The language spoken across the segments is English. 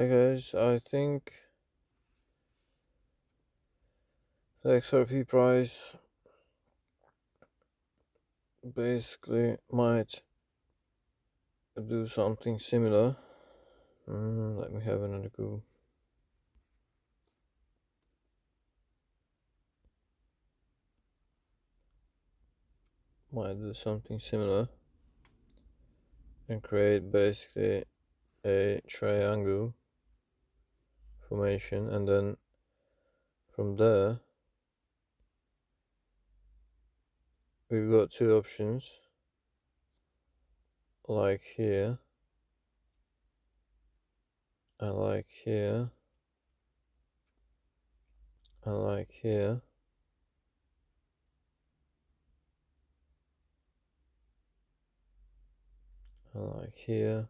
Hi guys, I think the XRP price basically might do something similar. Let me have another go. Might do something similar and create basically a triangle formation, and then from there we've got two options, like here and like here and like here. And like here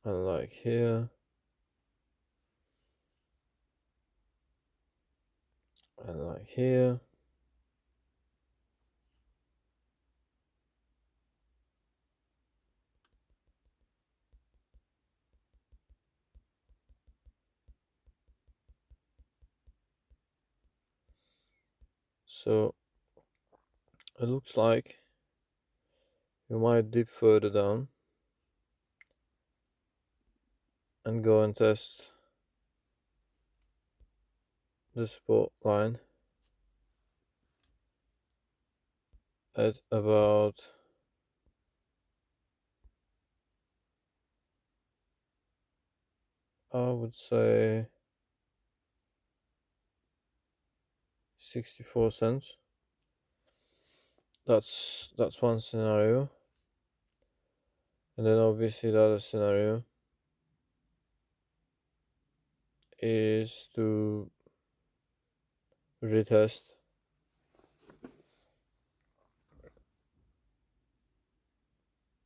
and like here and like here. So it looks like you might dip further down and go and test the support line at about I would say 64 cents. That's one scenario. And then obviously the other scenario is to retest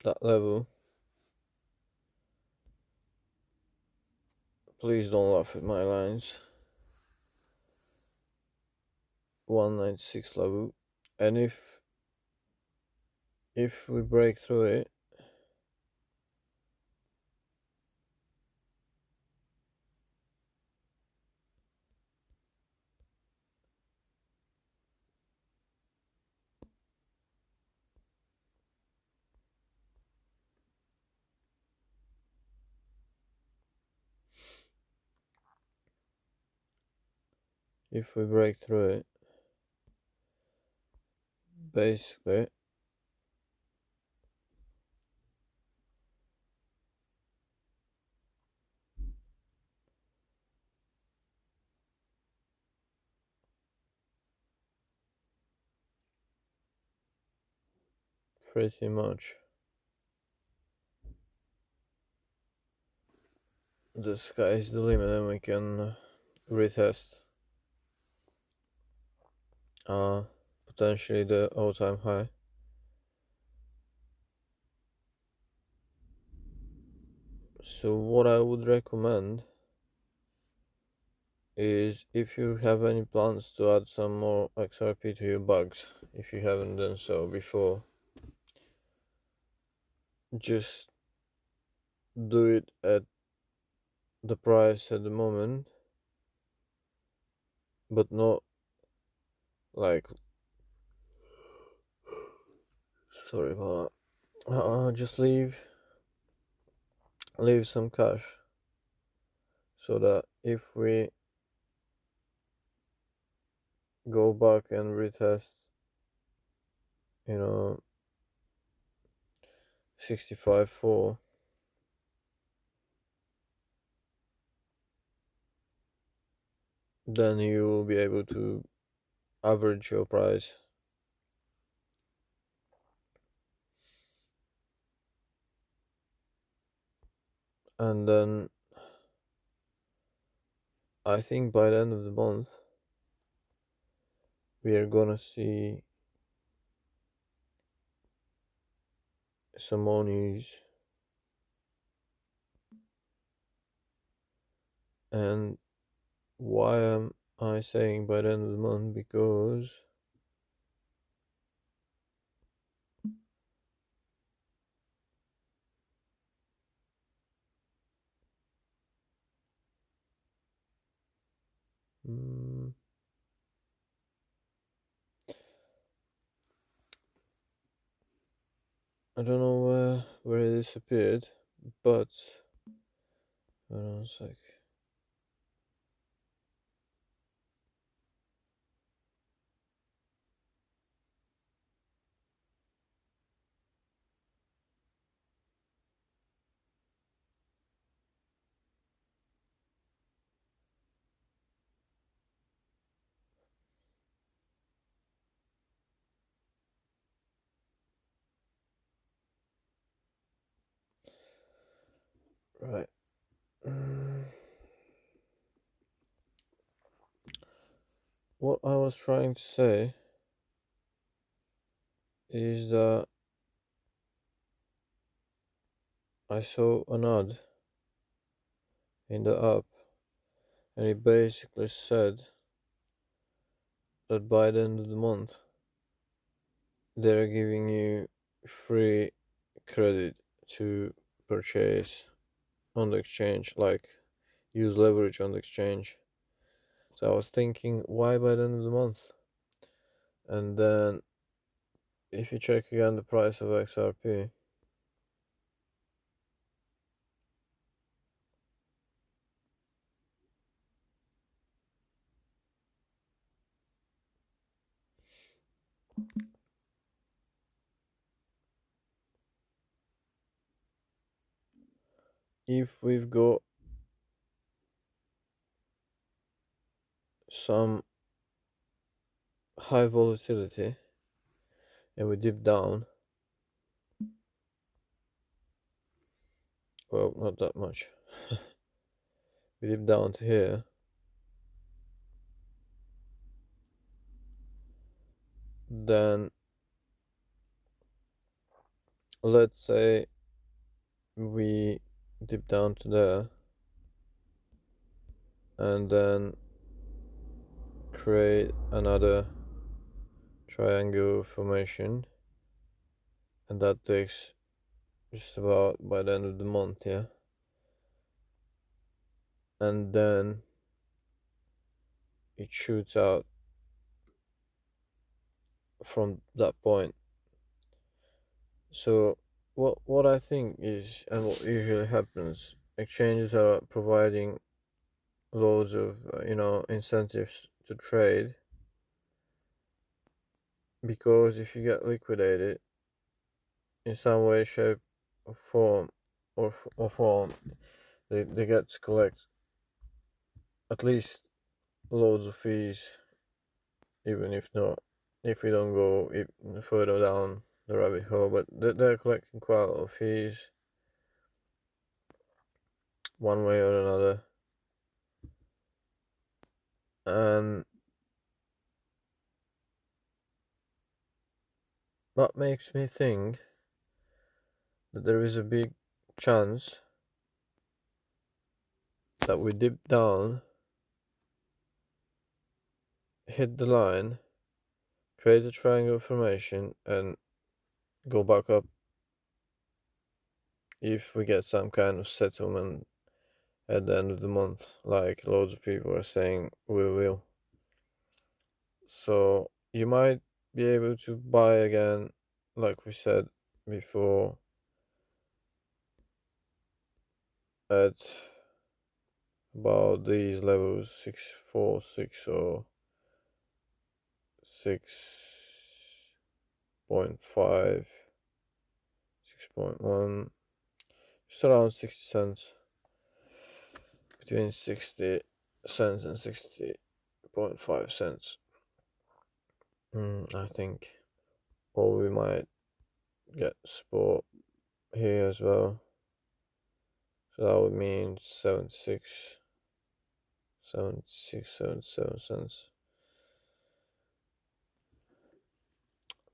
that level. Please don't laugh at my lines. 196 level. And if we break through it, basically pretty much the sky is the limit, and we can retest potentially the all-time high. So what I would recommend is, if you have any plans to add some more XRP to your bags, if you haven't done so before, just do it at the price at the moment, but not like, sorry about that. Just leave some cash, so that if we go back and retest, 65.4, then you will be able to average your price. And then I think by the end of the month we are gonna see some more news. And why am I saying by the end of the month? Because Mm, I don't know where it disappeared, but hold on a sec. Right. What I was trying to say is that I saw an ad in the app, and it basically said that by the end of the month they're giving you free credit to purchase on the exchange, like use leverage on the exchange. So I was thinking, why by the end of the month? And then if you check again the price of XRP, if we've got some high volatility and we dip down, well, not that much, we dip down to here, then let's say we dip down to there and then create another triangle formation, and that takes just about by the end of the month, yeah, and then it shoots out from that point. So what I think is, and what usually happens, exchanges are providing loads of incentives to trade, because if you get liquidated in some way, shape, or form, they get to collect at least loads of fees, even if we don't go even further down the rabbit hole. But they're collecting quite a lot of fees, one way or another, and that makes me think that there is a big chance that we dip down, hit the line, create a triangle formation, and go back up if we get some kind of settlement at the end of the month, like loads of people are saying we will. So you might be able to buy again, like we said before, at about these levels, 646 or 6.5, 6.1, just around 60 cents, between 60 cents and 60.5 cents. I think, or we might get support here as well. So that would mean 77 cents.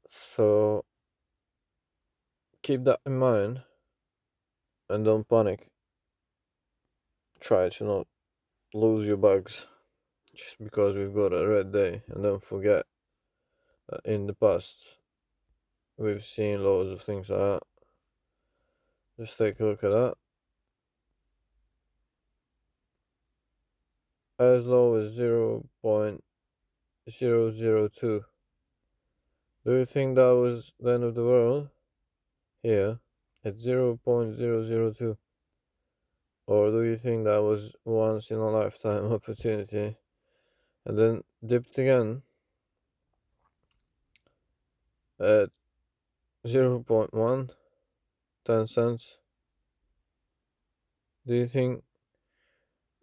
So keep that in mind and don't panic. Try to not lose your bugs just because we've got a red day, and don't forget that in the past we've seen loads of things like that. Just take a look at that. as low as 0.002. Do you think that was the end of the world? Here, at 0.002. Or do you think that was once in a lifetime opportunity and then dipped again at 0.1, 10 cents? Do you think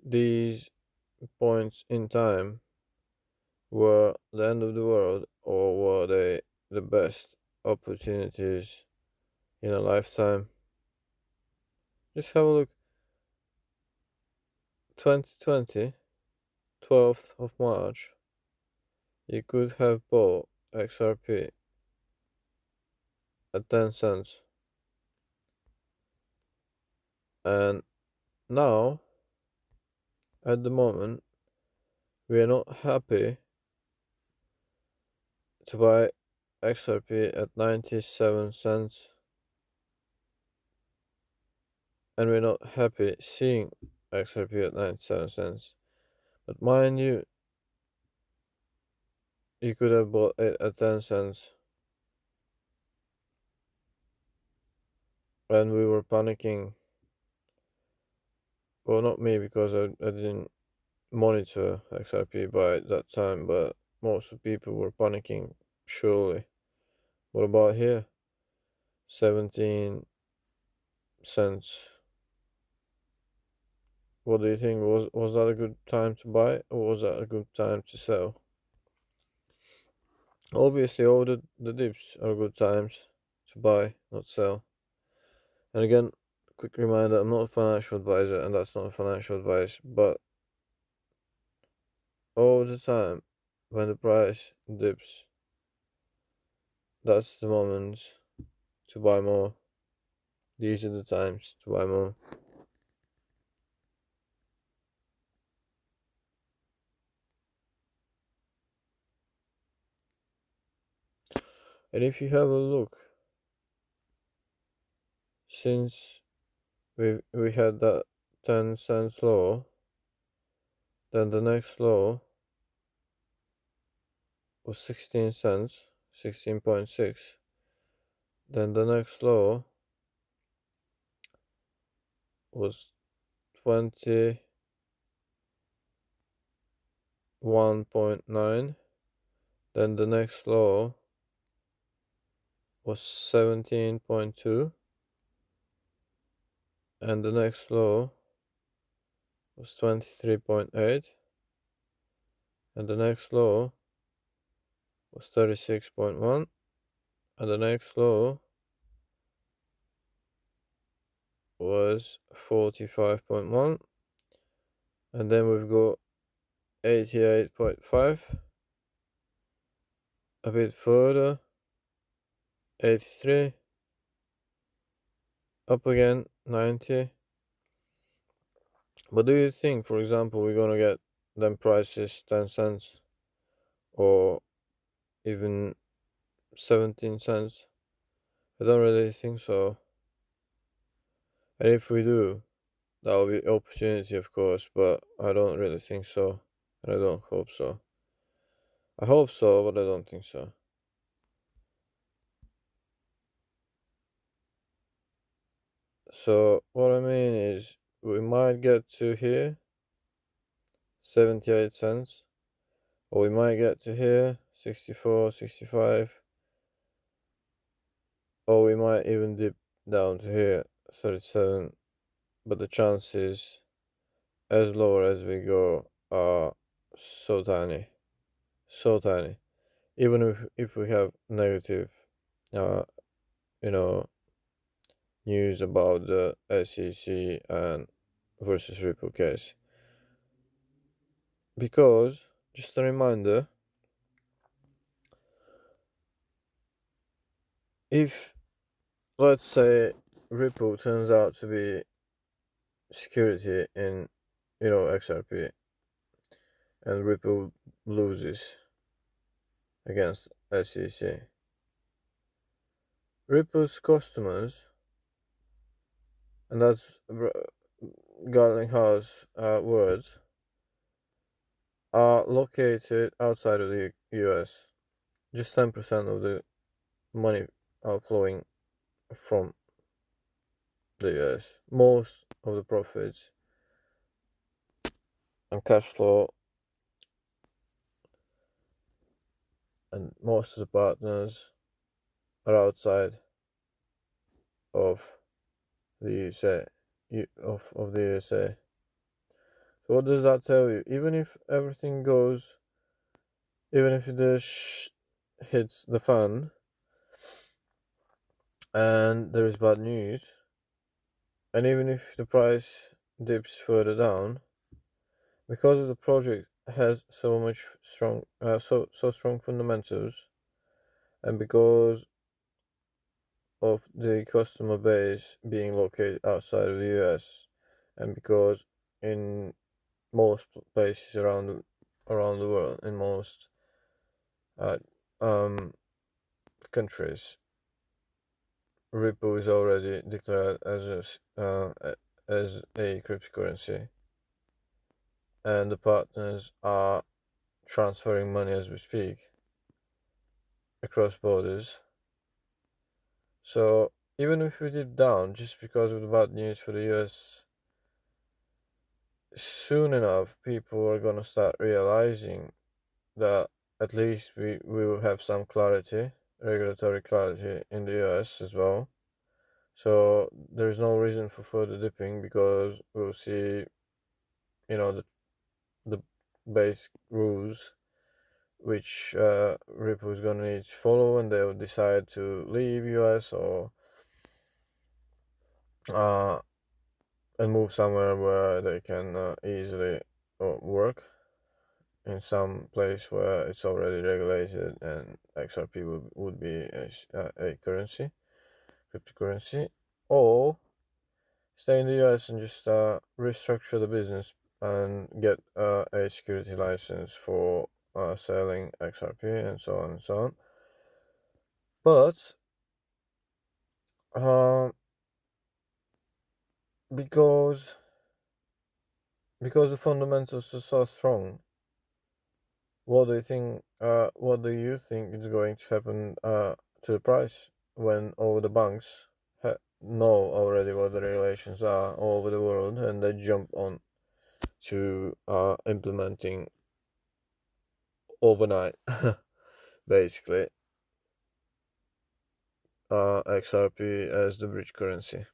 these points in time were the end of the world, or were they the best opportunities in a lifetime? Just have a look. 2020, 12th of March, you could have bought XRP at 10 cents. And now, at the moment, we are not happy to buy XRP at 97 cents. And we're not happy seeing XRP at 97 cents. But mind you, you could have bought it at 10 cents. And we were panicking. Well, not me, because I didn't monitor XRP by that time, but most of the people were panicking, surely. What about here? 17 cents. What do you think? Was that a good time to buy, or was that a good time to sell? Obviously, all the dips are good times to buy, not sell. And again, quick reminder, I'm not a financial advisor, and that's not a financial advice, but all the time when the price dips, that's the moment to buy more. These are the times to buy more. And if you have a look, since we had that 10 cents low, then the next low was 16 cents, 16.6. Then the next low was 21.9. Then the next low was 17.2. And the next low was 23.8. And the next low was 36.1. And the next low was 45.1. And then we've got 88.5. A bit further, 83. Up again, 90. But do you think, for example, we're gonna get them prices 10 cents or even 17 cents? I don't really think so. And if we do, that will be opportunity, of course, but I don't really think so. And I don't hope so. I hope so, but I don't think so. So what I mean is, we might get to here, 78 cents, or we might get to here, 64, 65, or we might even dip down to here, 37. But the chances, as lower as we go, are so tiny, so tiny. Even if we have negative, uh, you know, news about the SEC and versus Ripple case. Because, just a reminder, if, let's say, Ripple turns out to be security in, XRP, and Ripple loses against SEC, Ripple's customers, and that's Garling House words, are located outside of the US. Just 10% of the money outflowing from the US. Most of the profits and cash flow and most of the partners are outside of the USA. Of the USA. So what does that tell you? Even if everything goes, even if the hits the fan and there is bad news, and even if the price dips further down, because of the project has so much so strong fundamentals, and because of the customer base being located outside of the US, and because in most places around the world, in most uh, um, countries, Ripple is already declared as a cryptocurrency, and the partners are transferring money as we speak across borders. So even if we dip down just because of the bad news for the US, soon enough people are gonna start realizing that at least we will have some clarity, regulatory clarity in the US as well. So there's no reason for further dipping because we'll see, the basic rules which Ripple is gonna need to follow, and they'll decide to leave US or uh, and move somewhere where they can easily work in some place where it's already regulated and XRP would be a currency, cryptocurrency, or stay in the US and just restructure the business and get a security license for selling XRP and so on and so on. But uh, because the fundamentals are so strong, what do you think? What do you think is going to happen to the price when all the banks know already what the regulations are all over the world, and they jump on to implementing overnight, basically, XRP as the bridge currency,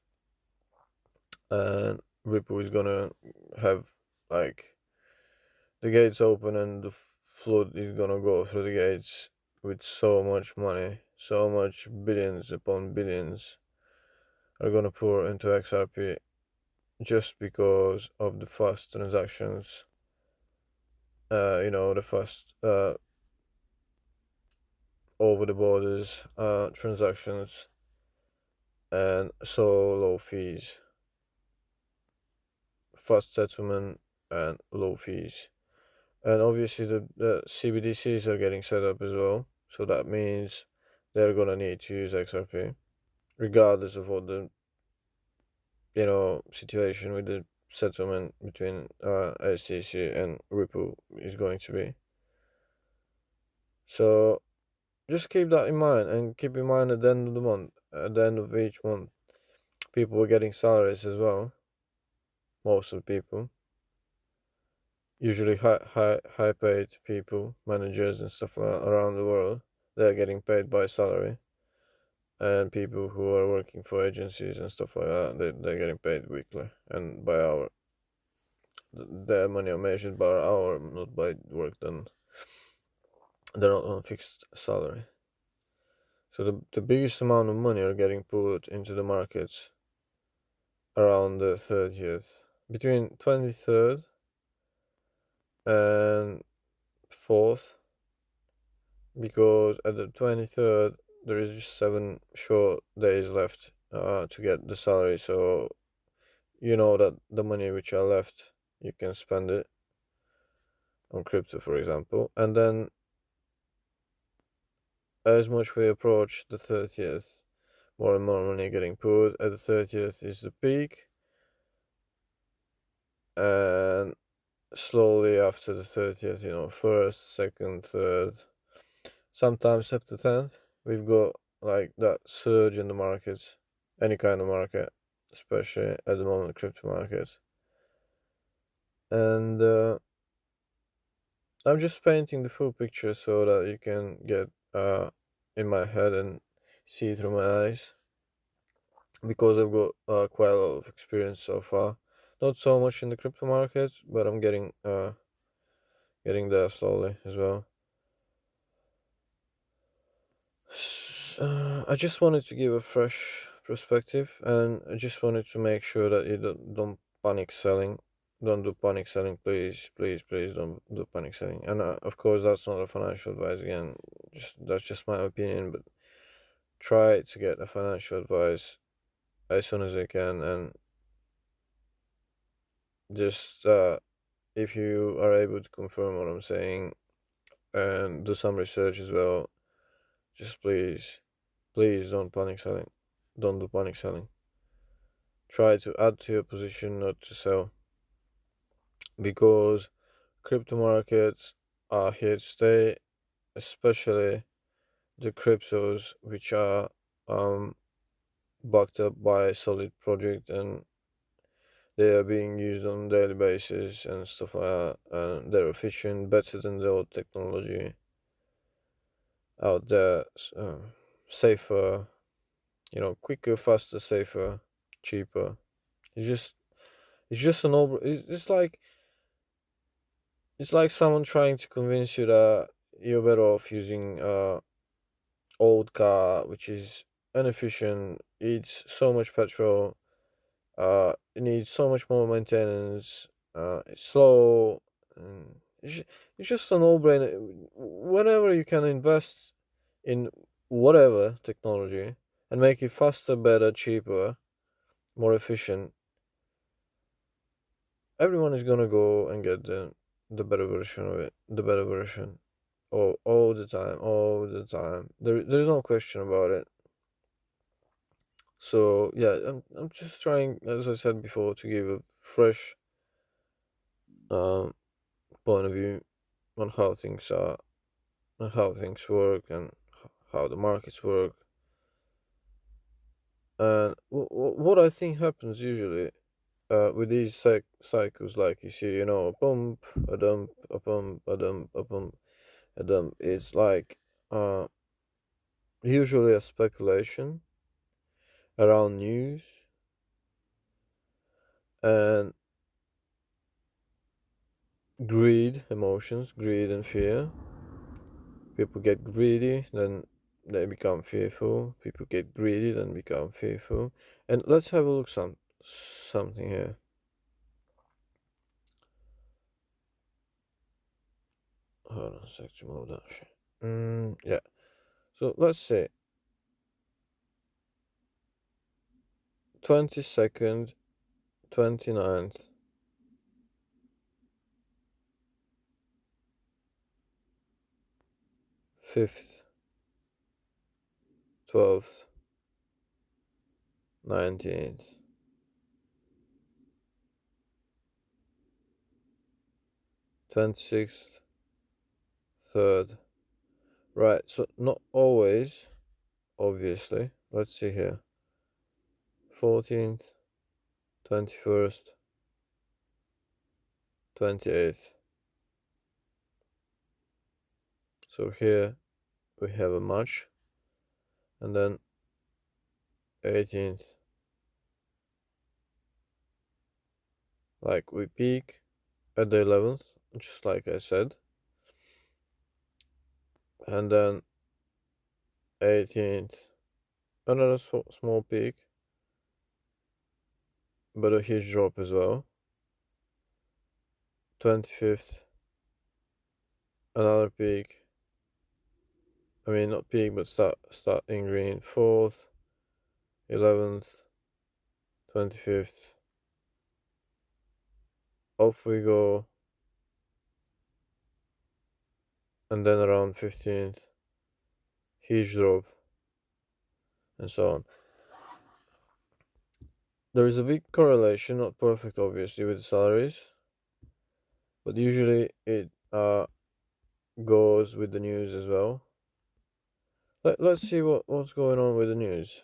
and Ripple is gonna have like the gates open and the flood is gonna go through the gates with so much money, so much billions upon billions are gonna pour into XRP just because of the fast transactions, the fast over the borders transactions and so low fees, fast settlement and low fees. And obviously the CBDCs are getting set up as well, so that means they're gonna need to use XRP regardless of what the situation with the settlement between STC and Ripple is going to be. So just keep that in mind, and keep in mind at the end of the month, at the end of each month, people are getting salaries as well. Most of the people, usually high paid people, managers and stuff like that around the world, they're getting paid by salary. And people who are working for agencies and stuff like that, they're getting paid weekly and by hour. Their money are measured by hour, not by work done. They're not on fixed salary. So the biggest amount of money are getting put into the markets around the 30th, between 23rd and 4th, because at the 23rd there is just 7 short days left to get the salary. So you know that the money which are left, you can spend it on crypto, for example, and then as much we approach the 30th, more and more money getting put. At the 30th is the peak, and slowly after the 30th, first, second, third, sometimes up to 10th, we've got like that surge in the markets, any kind of market, especially at the moment, crypto markets. And I'm just painting the full picture so that you can get in my head and see through my eyes, because I've got quite a lot of experience so far. Not so much in the crypto markets, but I'm getting there slowly as well. I just wanted to give a fresh perspective, and I just wanted to make sure that you don't panic selling. Don't do panic selling, please, please, please. Don't do panic selling. And of course, that's not a financial advice. Again, that's just my opinion. But try to get a financial advice as soon as you can, and just if you are able to confirm what I'm saying and do some research as well, just please, please don't panic selling. Don't do panic selling. Try to add to your position, not to sell, because crypto markets are here to stay, especially the cryptos which are backed up by a solid project, and they are being used on a daily basis and stuff like that, and they're efficient, better than the old technology out there, safer, quicker, faster, safer, cheaper. It's just it's just an over. It's like someone trying to convince you that you're better off using old car, which is inefficient, eats so much petrol, it needs so much more maintenance, it's slow, and it's just a no-brainer. Whenever you can invest in whatever technology and make it faster, better, cheaper, more efficient, everyone is gonna go and get the better version of it, the better version. All the time, all the time. There's no question about it. So yeah, I'm just trying, as I said before, to give a fresh um, point of view on how things are, and how things work, and how the markets work. And what I think happens usually with these cycles, like you see, a pump, a dump, a pump, a dump, a pump, a dump. It's like usually a speculation around news and greed, emotions, greed and fear. People get greedy, then they become fearful. People get greedy, then become fearful. And let's have a look something here. Hold on a sec to move that shit. Yeah. So let's say 22nd, 29th, 5th, 12th, 19th, 26th, 3rd. Right, so not always, obviously. Let's see here. 14th, 21st, 28th. So here we have a match, and then 18th, like we peak at the 11th, just like I said, and then 18th, another small peak, but a huge drop as well. 25th, another peak. I mean, not peak, but start in green. 4th, 11th, 25th. Off we go, and then around 15th, huge drop, and so on. There is a big correlation, not perfect obviously, with salaries, but usually it goes with the news as well. Let's see what's going on with the news.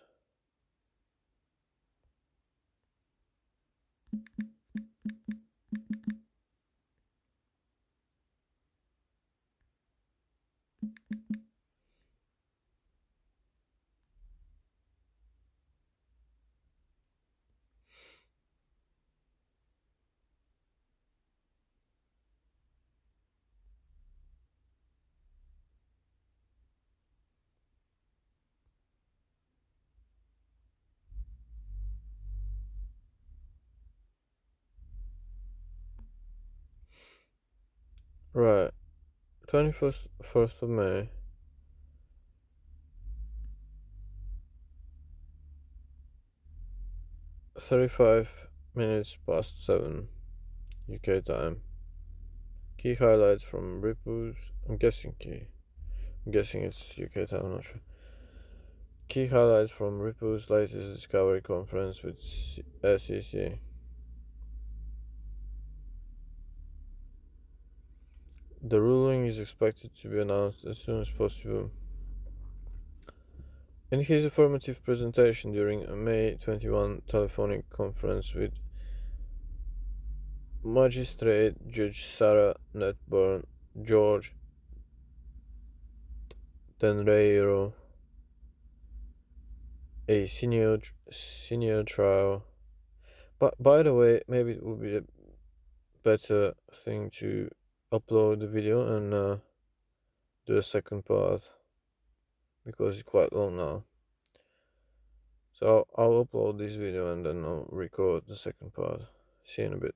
Right, 21st of May. 35 minutes past 7 UK time. Key highlights from Ripple's. I'm guessing it's UK time, I'm not sure. Key highlights from Ripple's latest discovery conference with SEC. The ruling is expected to be announced as soon as possible. In his affirmative presentation during a May 21 telephonic conference with Magistrate Judge Sarah Netburn, George Tenreiro, a senior trial. But by the way, maybe it would be a better thing to upload the video and do a second part because it's quite long now. So I'll upload this video and then I'll record the second part. See you in a bit.